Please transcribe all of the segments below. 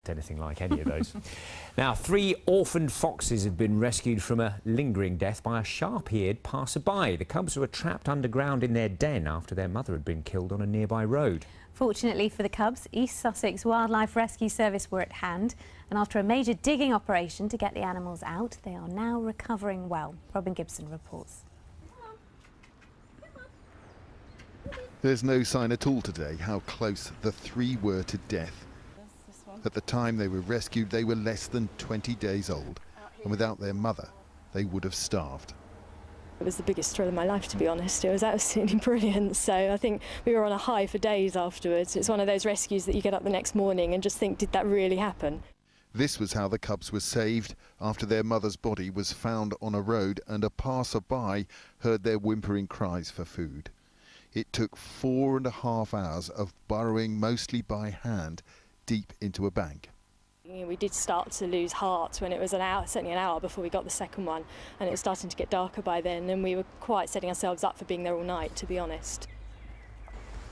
anything like any of those. Now, 3 orphaned foxes have been rescued from a lingering death by a sharp-eared passerby. The cubs were trapped underground in their den after their mother had been killed on a nearby road. Fortunately for the cubs, East Sussex Wildlife Rescue Service were at hand, and after a major digging operation to get the animals out, they are now recovering well. Robin Gibson reports. There's no sign at all today how close the 3 were to death. At the time they were rescued, they were less than 20 days old, and without their mother, they would have starved. It was the biggest thrill of my life, to be honest. It was absolutely brilliant. So I think we were on a high for days afterwards. It's one of those rescues that you get up the next morning and just think, did that really happen? This was how the cubs were saved after their mother's body was found on a road and a passer-by heard their whimpering cries for food. It took 4.5 hours of burrowing, mostly by hand, deep into a bank. We did start to lose heart when it was certainly an hour before we got the second one, and it was starting to get darker by then, and we were quite setting ourselves up for being there all night, to be honest.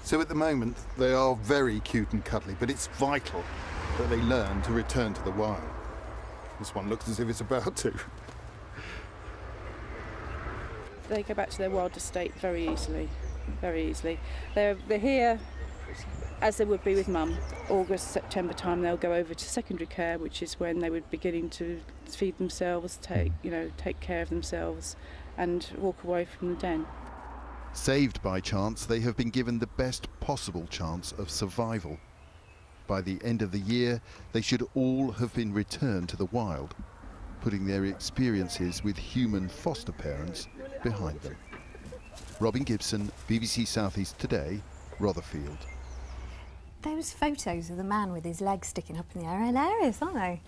So at the moment they are very cute and cuddly, but it's vital that they learn to return to the wild. This one looks as if it's about to. They go back to their wild estate very easily, very easily. They're here as they would be with mum. August, September time they'll go over to secondary care, which is when they would be beginning to feed themselves, take care of themselves and walk away from the den. Saved by chance, they have been given the best possible chance of survival. By the end of the year, they should all have been returned to the wild, putting their experiences with human foster parents behind them. Robin Gibson, BBC South East Today, Rotherfield. Those photos of the man with his legs sticking up in the air are hilarious, aren't they?